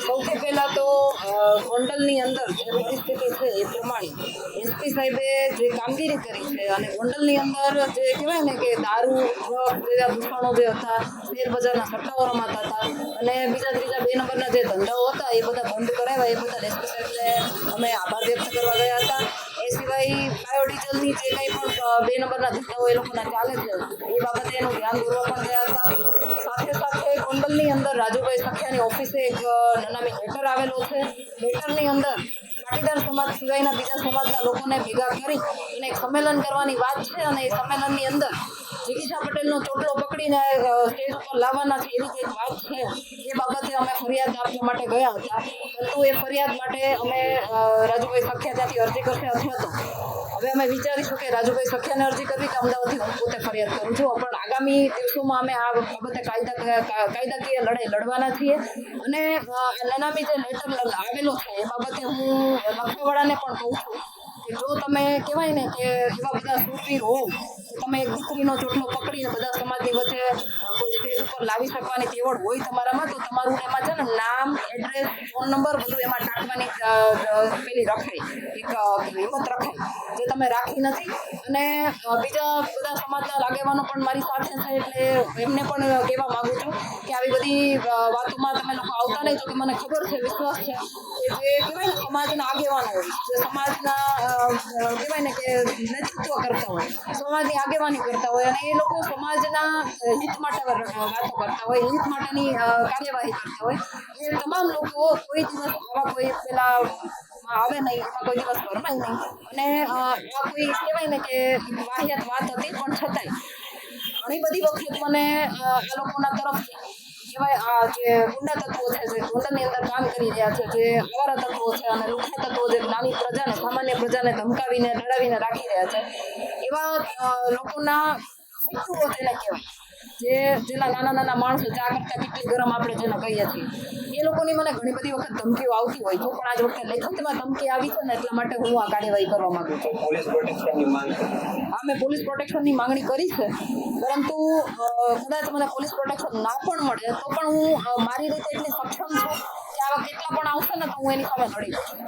સૌથી પહેલા તો ગોંડલની અંદર જે પરિસ્થિતિ છે એ પ્રમાણે એસપી સાહેબે જે કામગીરી કરી છે અને ગોંડલની અંદર જે કહેવાય ને કે દારૂ ડ્રગ જેવા દૂષણો જે હતા, શેર બજારના સટ્ટાઓ રમાતા હતા અને બીજા ત્રીજા 2 નંબરના જે ધંધાઓ હતા એ બધા બંધ કરાવ્યા. એ બધા એસપી સાહેબને અમે આભાર વ્યક્ત કરવા ગયા હતા. એ સિવાય બાયોડીઝલની જે કંઈ પણ 2 નંબરના ધંધાઓ એ લોકોના ચાલે છે એ બાબતે એનું ધ્યાન દોરવા પણ ગયા હતા. સાથે સાથે ગોંડલની અંદર રાજુભાઈ સખિયાની ઓફિસે એક નનામી લેટર આવેલો છે. લેટરની અંદર પાટીદાર સમાજ સિવાયના બીજા સમાજના લોકોને ભેગા કરી અને એક સંમેલન કરવાની વાત છે અને એ સંમેલનની અંદર જિગીશા પટેલનો ચોટલો પકડીને સ્ટેજ ઉપર લાવવાના છે એવી કંઈક વાત છે. એ બાબતે અમે ફરિયાદ આપવા માટે ગયા હતા, પરંતુ એ ફરિયાદ માટે અમે રાજુભાઈ સખિયા ત્યાંથી અરજી કરશે અથવા તો હવે અમે વિચારીશું કે રાજુભાઈ સખિયાને અરજી કરવી કે અમદાવાદથી હું પોતે ફરિયાદ કરું છું. પણ આગામી દિવસોમાં અમે આ બાબતે કાયદાકીય લડાઈ લડવાના છીએ અને નનામી જે લેટર આવેલો છે એ બાબતે હું લખવાવાળાને પણ કહું છું કે જો તમે કહેવાય ને કે એવા બધા સુરવીર હોવ તો તમે એક દીકરીનો ચોટલો પકડીને બધા સમાજની વચ્ચે કોઈ સ્ટેજ ઉપર લાવી શકવાની તેવડ હોય તમારામાં, તો તમારું એમાં છે ને નામ, એડ્રેસ, ફોન નંબર બધું એમાં ટાંકવાની પેલી રખાય, એક હિંમત રખાય જે તમે રાખી નથી. અને બીજા બધા સમાજના આગેવાનો પણ મારી સાથે છે એટલે એમને પણ કહેવા માગું છું કે આવી બધી વાતોમાં તમે લોકો આવતા નહીં. તો કે મને ખબર છે, વિશ્વાસ છે કે જે કહેવાય ને સમાજના આગેવાનો હોય, જે સમાજના કહેવાય ને કે નેતૃત્વ કરતા હોય, સમાજની આગેવાની કરતા હોય અને એ લોકો સમાજના હિત માટે વાતો કરતા હોય, હિત માટેની કાર્યવાહી કરતા હોય, એ તમામ લોકો કોઈ દિવસ આવા કોઈ પેલા આવે નહીં, એમાં કોઈ દિવસ ભરમાય નહીં. અને આ કોઈ કહેવાય ને કે વાહિયાત વાત હતી, પણ છતાંય ઘણી બધી વખત મને આ લોકોના તરફથી કહેવાય આ જે ગુંડા તત્વો છે જે ગોંડલની અંદર કામ કરી રહ્યા છે, જે આવારા તત્વો છે અને લુખ્ખા તત્વો જે નાની પ્રજાને, સામાન્ય પ્રજાને ધમકાવીને ડરાવીને રાખી રહ્યા છે, એવા લોકોના પિટ્ટુઓ જેને કહેવાય, જેના નાના માણસો ચા કરતા કેટલી ગરમ આપણે જેને કહીએ છીએ, એ લોકોની મને ઘણી બધી વખત ધમકીઓ આવતી હોય છે. પણ આજ વખતે લેખિતમાં ધમકી આવી છે ને એટલા માટે હું આ કાર્યવાહી કરવા માંગુ છું. મેં પોલીસ પ્રોટેક્શનની માંગણી કરી છે, પરંતુ કદાચ મને પોલીસ પ્રોટેક્શન ના પણ મળે તો પણ હું મારી રીતે એટલી સક્ષમ છું કે આવા કેટલા પણ આવશે ને તો હું એની સામે લડી લઉં છું.